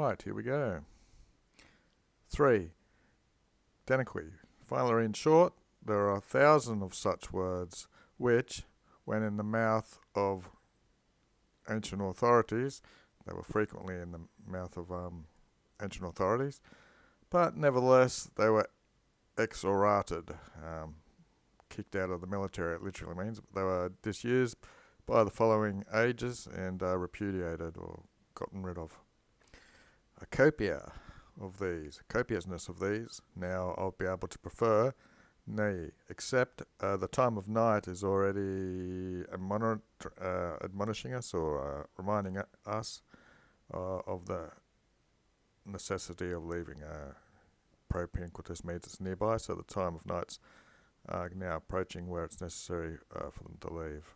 Right, here we go. 3. Deniqui. Finally, in short, there are 1,000 of such words which, when in the mouth of ancient authorities, they were frequently in the mouth of ancient authorities, but nevertheless they were exorated, kicked out of the military, it literally means. They were disused by the following ages and repudiated or gotten rid of. A copiousness of these, now I'll be able to prefer, nay, except the time of night is already admonishing us or reminding us of the necessity of leaving propinquitus medius nearby, so the time of night's now approaching where it's necessary for them to leave.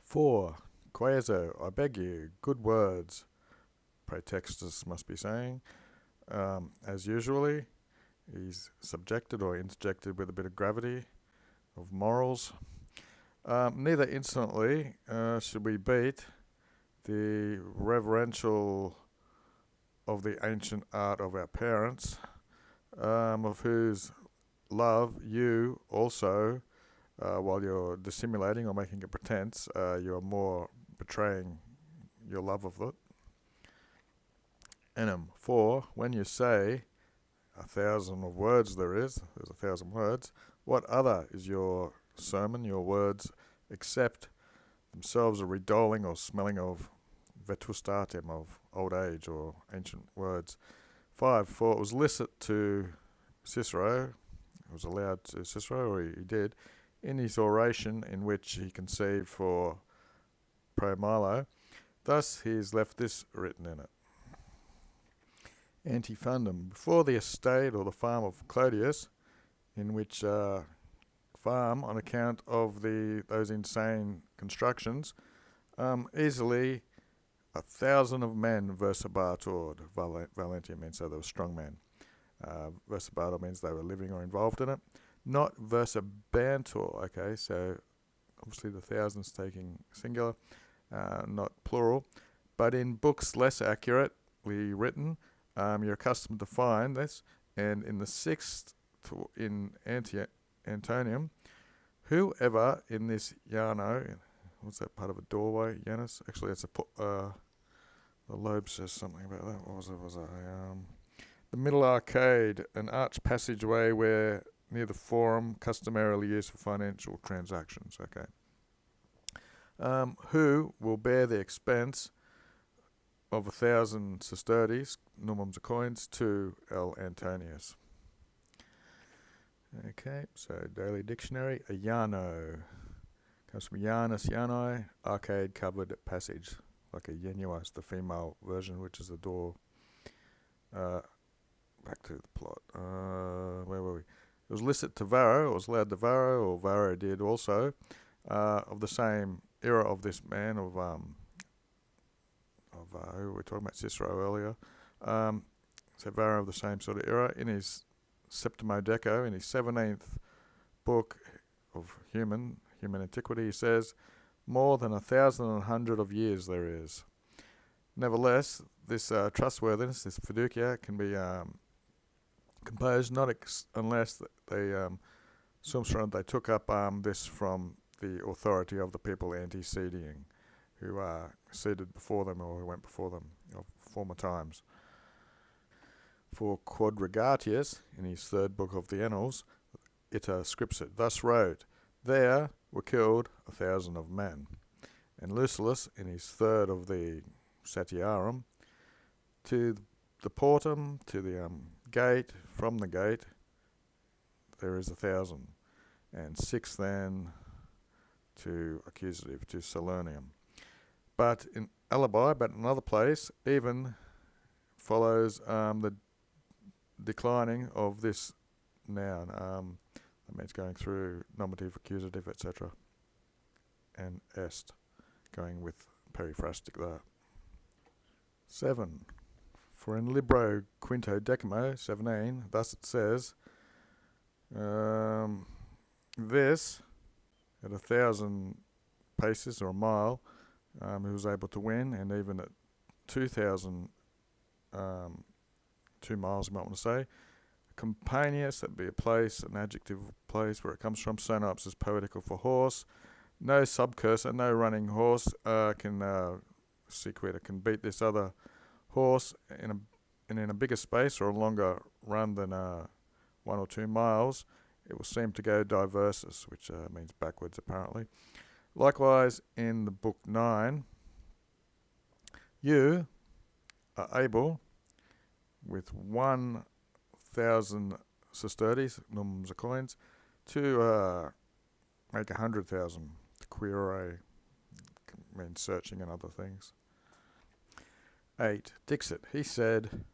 4. Quaeso, I beg you, good words, praetextus must be saying, as usually, he's subjected or interjected with a bit of gravity of morals. Neither insolently should we beat the reverential of the ancient art of our parents, of whose love you also, while you're dissimulating or making a pretense, you're more betraying your love of it. Enim. 4. When you say 1,000 of words there's 1,000 words, what other is your sermon, your words, except themselves a redoling or smelling of vetustatem, of old age or ancient words. 5. For it was licit to Cicero, it was allowed to Cicero, or he did, in his oration in which he conceived for Pro Milo. Thus he has left this written in it. Antifundum. Before the estate or the farm of Clodius, in which farm, on account of those insane constructions, easily 1,000 of men versabator. Valentia means so they were strong men. Versabator means they were living or involved in it. Not versabantor, okay, so obviously the thousands taking singular, not plural. But in books less accurately written, you're accustomed to find this, and in the 6th in Antonium, whoever in this Yano, what's that part of a doorway, Janus? Actually, it's the lobe says something about that. What was it? The middle arcade, an arched passageway where near the forum, customarily used for financial transactions. Okay. Who will bear the expense of 1,000 sesterces, numums of coins, to L. Antonius. Okay, so Daily Dictionary, a Yano. Comes from Janus Yanoi, arcade covered passage, like a Yenuas, the female version, which is the door. Back to the plot. Where were we? It was licit to Varro, it was allowed to Varro, or Varro did also, of the same era of this man, of who we were talking about, Cicero earlier. So Varro of the same sort of era, in his Septimo Deco, in his 17th book of human antiquity, he says, more than 1,100 of years there is. Nevertheless, this trustworthiness, this fiducia, can be composed not unless they they took up this from the authority of the people anteceding, who seated before them or who went before them of former times. For Quadrigatius, in his 3rd book of the Annals, ita scripsit, thus wrote, there were killed 1,000 of men. And Lucilius, in his 3rd of the Satiarum, to the portum, to the gate, from the gate, there is 1,000. And 6 then to accusative, to Salernium. But in alibi, but in another place, even follows the declining of this noun. That means going through nominative, accusative, etc. And est, going with periphrastic there. 7. For in Libro Quinto Decimo, 17, thus it says, this, at 1,000 paces or a mile, he was able to win, and even at 2,000, 2 miles, you might want to say. Campanius, that'd be a place, an adjective place where it comes from. Sonops is poetical for horse. No subcursor, no running horse sequitur can beat this other horse in a bigger space or a longer run than 1 or 2 miles. It will seem to go diversus, which means backwards apparently. Likewise, in the book 9, you are able, with 1,000 sesterces, numms of coins, to make 100,000. Quire means searching and other things. 8. Dixit. He said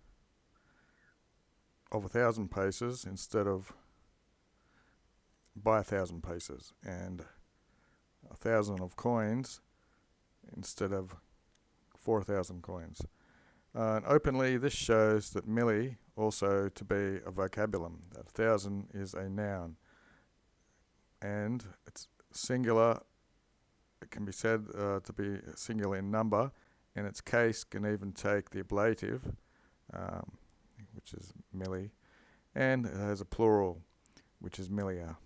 of 1,000 paces instead of by 1,000 paces, and 1,000 of coins instead of 4,000 coins. And openly, this shows that milli also to be a vocabulum. That 1,000 is a noun, and it's singular. It can be said to be singular in number. In its case, can even take the ablative, which is milli, and it has a plural, which is millia.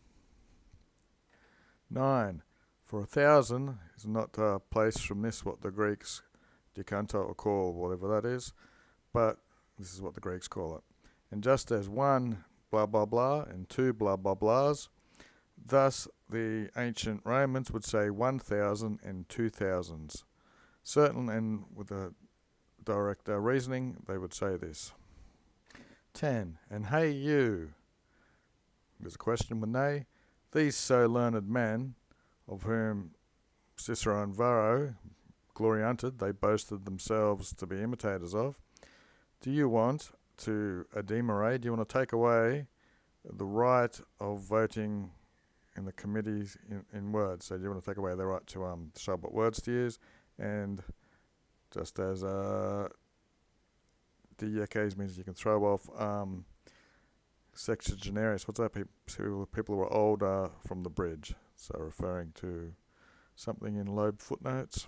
9. For 1,000 is not placed from this what the Greeks decanto or call, whatever that is, but this is what the Greeks call it. And just as 1 blah blah blah and 2 blah blah blahs, thus the ancient Romans would say 1,000 and 2,000s. Certain and with a direct reasoning, they would say this. 10. And hey you, there's a question with nay, these so learned men, of whom Cicero and Varro glorianted, they boasted themselves to be imitators of, do you want to ademorate, do you want to take away the right of voting in the committees in words? So do you want to take away the right to show what words to use? And just as diekes means you can throw off sexagenarius, what's that? People who are old from the bridge. So referring to something in Loeb footnotes.